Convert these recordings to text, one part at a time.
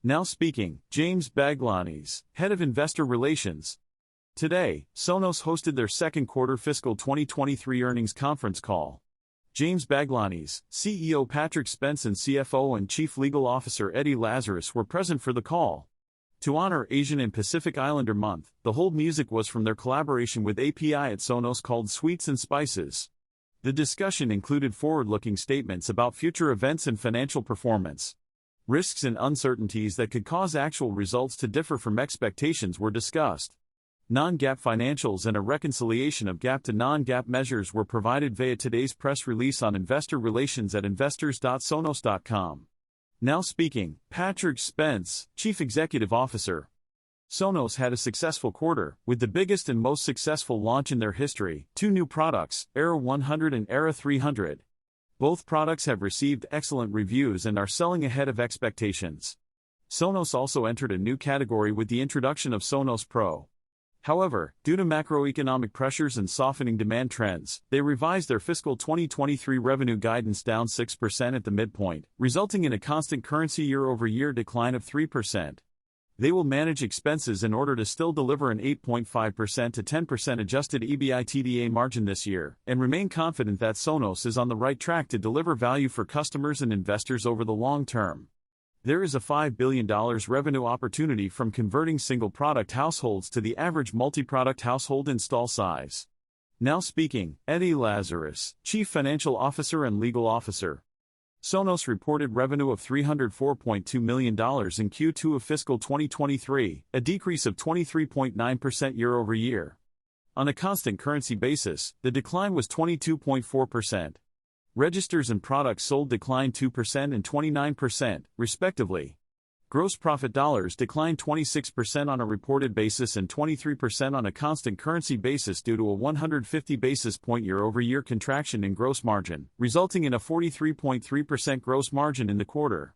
Now speaking, James Baglanis, Head of Investor Relations. Today, Sonos hosted their second quarter fiscal 2023 earnings conference call. James Baglanis, CEO Patrick Spence and CFO and Chief Legal Officer Eddie Lazarus were present for the call. To honor Asian and Pacific Islander Month, the hold music was from their collaboration with API at Sonos called Sweets and Spices. The discussion included forward-looking statements about future events and financial performance. Risks and uncertainties that could cause actual results to differ from expectations were discussed. Non-GAAP financials and a reconciliation of GAAP to non-GAAP measures were provided via today's press release on investor relations at investors.sonos.com. Now speaking, Patrick Spence, Chief Executive Officer. Sonos had a successful quarter, with the biggest and most successful launch in their history, two new products, Era 100 and Era 300. Both products have received excellent reviews and are selling ahead of expectations. Sonos also entered a new category with the introduction of Sonos Pro. However, due to macroeconomic pressures and softening demand trends, they revised their fiscal 2023 revenue guidance down 6% at the midpoint, resulting in a constant currency year-over-year decline of 3%. They will manage expenses in order to still deliver an 8.5% to 10% adjusted EBITDA margin this year, and remain confident that Sonos is on the right track to deliver value for customers and investors over the long term. There is a $5 billion revenue opportunity from converting single-product households to the average multi-product household install size. Now speaking, Eddie Lazarus, Chief Financial Officer and Legal Officer. Sonos reported revenue of $304.2 million in Q2 of fiscal 2023, a decrease of 23.9% year-over-year. On a constant currency basis, the decline was 22.4%. Registers and products sold declined 2% and 29%, respectively. Gross profit dollars declined 26% on a reported basis and 23% on a constant currency basis due to a 150 basis point year-over-year contraction in gross margin, resulting in a 43.3% gross margin in the quarter.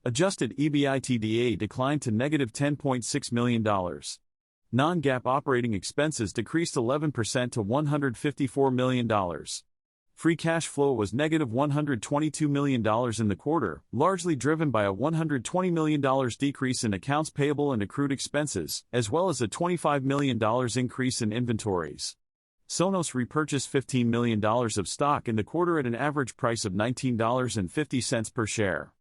Adjusted EBITDA declined to negative $10.6 million. Non-GAAP operating expenses decreased 11% to $154 million. Free cash flow was negative $122 million in the quarter, largely driven by a $120 million decrease in accounts payable and accrued expenses, as well as a $25 million increase in inventories. Sonos repurchased $15 million of stock in the quarter at an average price of $19.50 per share.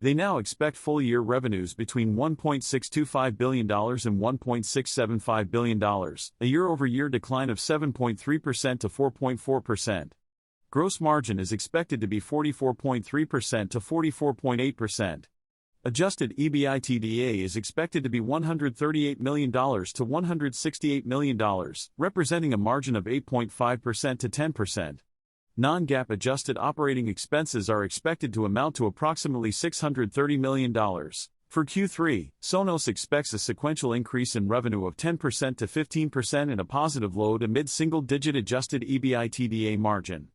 They now expect full-year revenues between $1.625 billion and $1.675 billion, a year-over-year decline of 7.3% to 4.4%. Gross margin is expected to be 44.3% to 44.8%. Adjusted EBITDA is expected to be $138 million to $168 million, representing a margin of 8.5% to 10%. Non-GAAP adjusted operating expenses are expected to amount to approximately $630 million. For Q3, Sonos expects a sequential increase in revenue of 10% to 15% and a positive low to mid-single-digit adjusted EBITDA margin.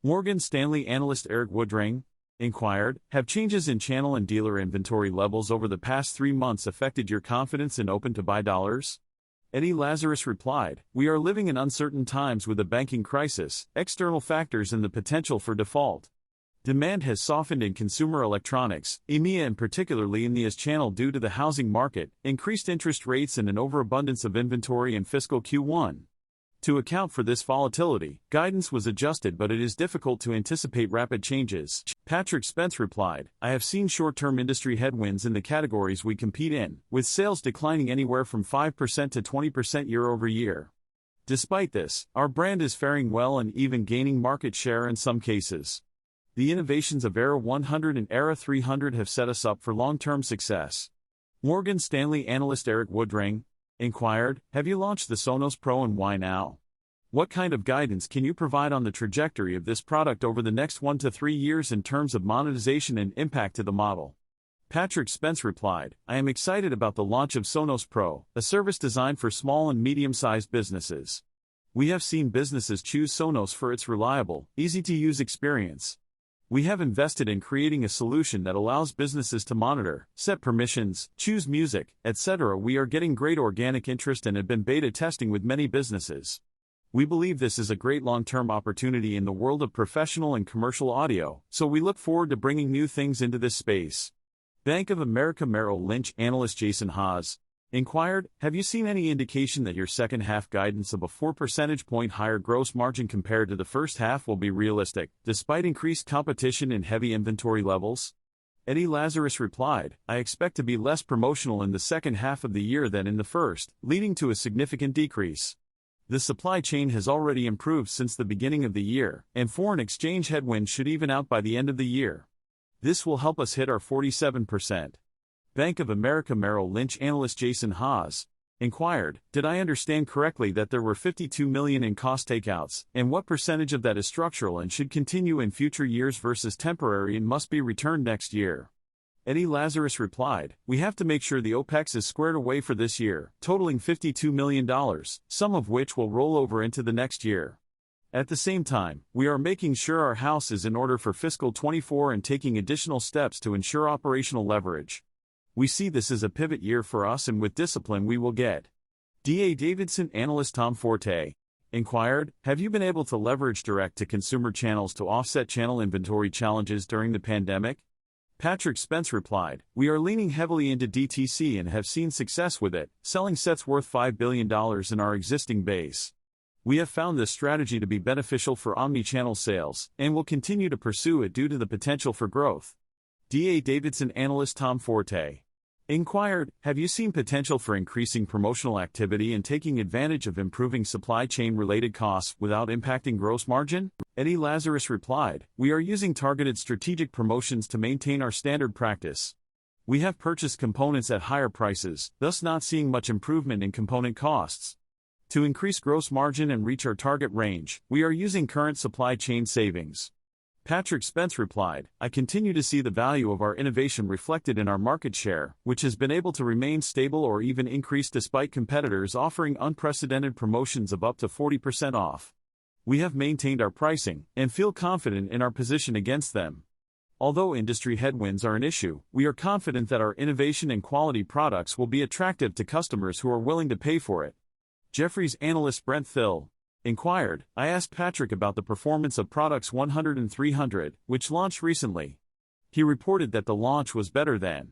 Morgan Stanley analyst Eric Woodring inquired, have changes in channel and dealer inventory levels over the past 3 months affected your confidence in open-to-buy dollars? Eddie Lazarus replied, we are living in uncertain times with a banking crisis, external factors and the potential for default. Demand has softened in consumer electronics, EMEA and particularly in the US channel due to the housing market, increased interest rates and an overabundance of inventory in fiscal Q1. To account for this volatility, guidance was adjusted, but it is difficult to anticipate rapid changes. Patrick Spence replied, I have seen short-term industry headwinds in the categories we compete in, with sales declining anywhere from 5% to 20% year-over-year. Despite this, our brand is faring well and even gaining market share in some cases. The innovations of Era 100 and Era 300 have set us up for long-term success. Morgan Stanley analyst Eric Woodring inquired, have you launched the Sonos Pro and why now? What kind of guidance can you provide on the trajectory of this product over the next 1 to 3 years in terms of monetization and impact to the model? Patrick Spence replied, I am excited about the launch of Sonos Pro, a service designed for small and medium-sized businesses. We have seen businesses choose Sonos for its reliable, easy-to-use experience. We have invested in creating a solution that allows businesses to monitor, set permissions, choose music, etc. We are getting great organic interest and have been beta testing with many businesses. We believe this is a great long-term opportunity in the world of professional and commercial audio, so we look forward to bringing new things into this space. Bank of America Merrill Lynch analyst Jason Haas inquired, have you seen any indication that your second half guidance of a 4 percentage point higher gross margin compared to the first half will be realistic, despite increased competition and heavy inventory levels? Eddie Lazarus replied, I expect to be less promotional in the second half of the year than in the first, leading to a significant decrease. The supply chain has already improved since the beginning of the year, and foreign exchange headwinds should even out by the end of the year. This will help us hit our 47%. Bank of America Merrill Lynch analyst Jason Haas inquired, did I understand correctly that there were $52 million in cost takeouts, and what percentage of that is structural and should continue in future years versus temporary and must be returned next year? Eddie Lazarus replied, we have to make sure the OPEX is squared away for this year, totaling $52 million, some of which will roll over into the next year. At the same time, we are making sure our house is in order for fiscal 24 and taking additional steps to ensure operational leverage. We see this as a pivot year for us, and with discipline we will get. D.A. Davidson analyst Tom Forte inquired, have you been able to leverage direct-to-consumer channels to offset channel inventory challenges during the pandemic? Patrick Spence replied, we are leaning heavily into DTC and have seen success with it, selling sets worth $5 billion in our existing base. We have found this strategy to be beneficial for omni-channel sales, and will continue to pursue it due to the potential for growth. D.A. Davidson analyst Tom Forte inquired, have you seen potential for increasing promotional activity and taking advantage of improving supply chain-related costs without impacting gross margin? Eddie Lazarus replied, we are using targeted strategic promotions to maintain our standard practice. We have purchased components at higher prices, thus not seeing much improvement in component costs. To increase gross margin and reach our target range, we are using current supply chain savings. Patrick Spence replied, I continue to see the value of our innovation reflected in our market share, which has been able to remain stable or even increase despite competitors offering unprecedented promotions of up to 40% off. We have maintained our pricing, and feel confident in our position against them. Although industry headwinds are an issue, we are confident that our innovation and quality products will be attractive to customers who are willing to pay for it. Jefferies analyst Brent Thill inquired, I asked Patrick about the performance of products 100 and 300, which launched recently. He reported that the launch was better than.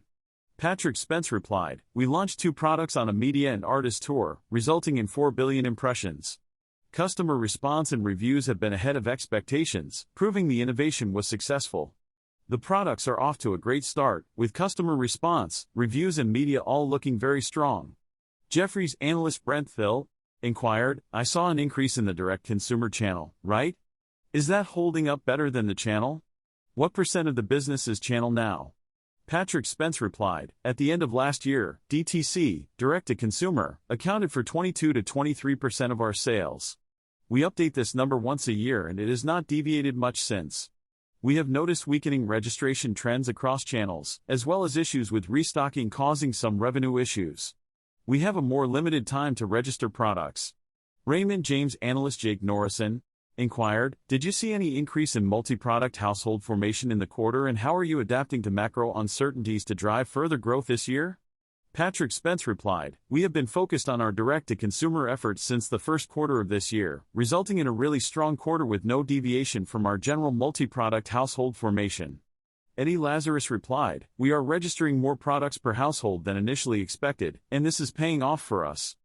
Patrick Spence replied, we launched 2 products on a media and artist tour, resulting in 4 billion impressions. Customer response and reviews have been ahead of expectations, proving the innovation was successful. The products are off to a great start, with customer response, reviews and media all looking very strong. Jefferies analyst Brent Thill inquired, I saw an increase in the direct consumer channel, right? Is that holding up better than the channel? What % of the business is channel now? Patrick Spence replied, at the end of last year, DTC, direct to consumer, accounted for 22 to 23% of our sales. We update this number once a year and it has not deviated much since. We have noticed weakening registration trends across channels, as well as issues with restocking causing some revenue issues. We have a more limited time to register products. Raymond James analyst Jake Norrison inquired, did you see any increase in multi-product household formation in the quarter, and how are you adapting to macro uncertainties to drive further growth this year? Patrick Spence replied, we have been focused on our direct-to-consumer efforts since the first quarter of this year, resulting in a really strong quarter with no deviation from our general multi-product household formation. Eddie Lazarus replied, we are registering more products per household than initially expected, and this is paying off for us.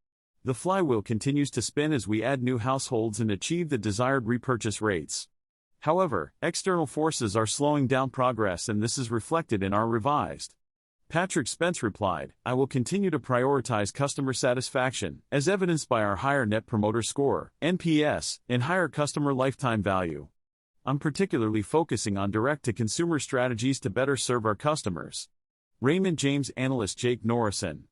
The flywheel continues to spin as we add new households and achieve the desired repurchase rates. However, external forces are slowing down progress, and this is reflected in our revised. Patrick Spence replied, I will continue to prioritize customer satisfaction, as evidenced by our higher Net Promoter Score, NPS, and higher customer lifetime value. I'm particularly focusing on direct-to-consumer strategies to better serve our customers. Raymond James analyst Jake Norrison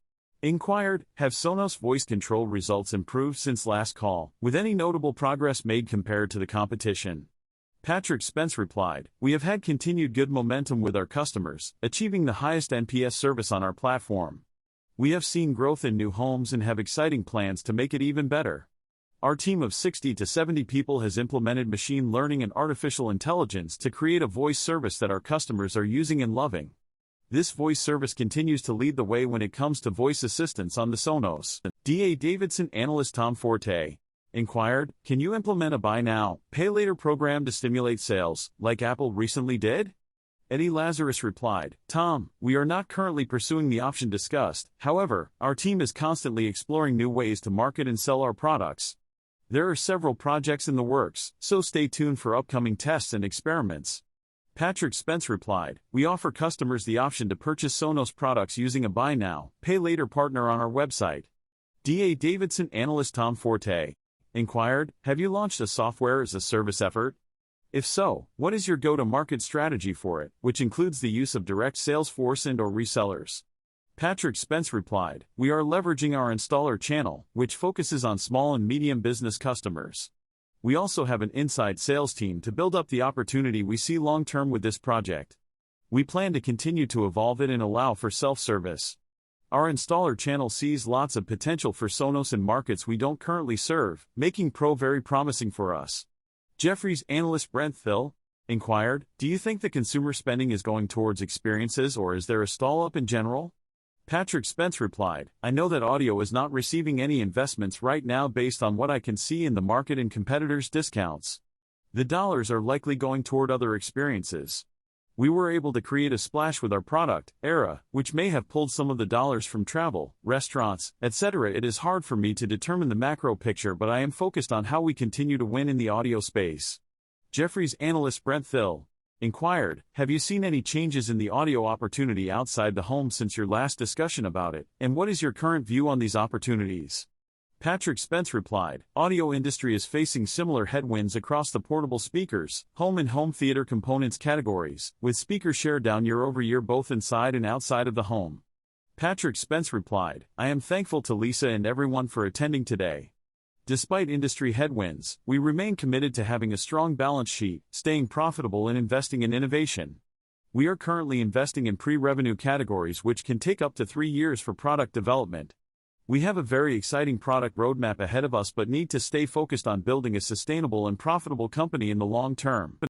inquired, have Sonos voice control results improved since last call, with any notable progress made compared to the competition? Patrick Spence replied, we have had continued good momentum with our customers, achieving the highest NPS service on our platform. We have seen growth in new homes and have exciting plans to make it even better. Our team of 60 to 70 people has implemented machine learning and artificial intelligence to create a voice service that our customers are using and loving. This voice service continues to lead the way when it comes to voice assistants on the Sonos. D.A. Davidson analyst Tom Forte inquired, can you implement a buy now, pay later program to stimulate sales, like Apple recently did? Eddie Lazarus replied, "Tom, we are not currently pursuing the option discussed. However, our team is constantly exploring new ways to market and sell our products. There are several projects in the works, so stay tuned for upcoming tests and experiments." Patrick Spence replied, "We offer customers the option to purchase Sonos products using a buy now, pay later partner on our website." D.A. Davidson analyst Tom Forte inquired, "Have you launched a software as a service effort? If so, what is your go-to-market strategy for it, which includes the use of direct sales force and/or resellers?" Patrick Spence replied, "We are leveraging our installer channel, which focuses on small and medium business customers. We also have an inside sales team to build up the opportunity we see long-term with this project. We plan to continue to evolve it and allow for self-service. Our installer channel sees lots of potential for Sonos in markets we don't currently serve, making Pro very promising for us." Jefferies analyst Brent Thill inquired, "Do you think the consumer spending is going towards experiences or is there a stall up in general?" Patrick Spence replied, "I know that audio is not receiving any investments right now based on what I can see in the market and competitors' discounts. The dollars are likely going toward other experiences. We were able to create a splash with our product, Era, which may have pulled some of the dollars from travel, restaurants, etc. It is hard for me to determine the macro picture, but I am focused on how we continue to win in the audio space." Jefferies analyst Brent Thill inquired, "Have you seen any changes in the audio opportunity outside the home since your last discussion about it, and what is your current view on these opportunities?" Patrick Spence replied, "Audio industry is facing similar headwinds across the portable speakers, home and home theater components categories, with speaker share down year-over-year both inside and outside of the home." Patrick Spence replied, "I am thankful to Lisa and everyone for attending today. Despite industry headwinds, we remain committed to having a strong balance sheet, staying profitable and investing in innovation. We are currently investing in pre-revenue categories which can take up to 3 years for product development. We have a very exciting product roadmap ahead of us but need to stay focused on building a sustainable and profitable company in the long term."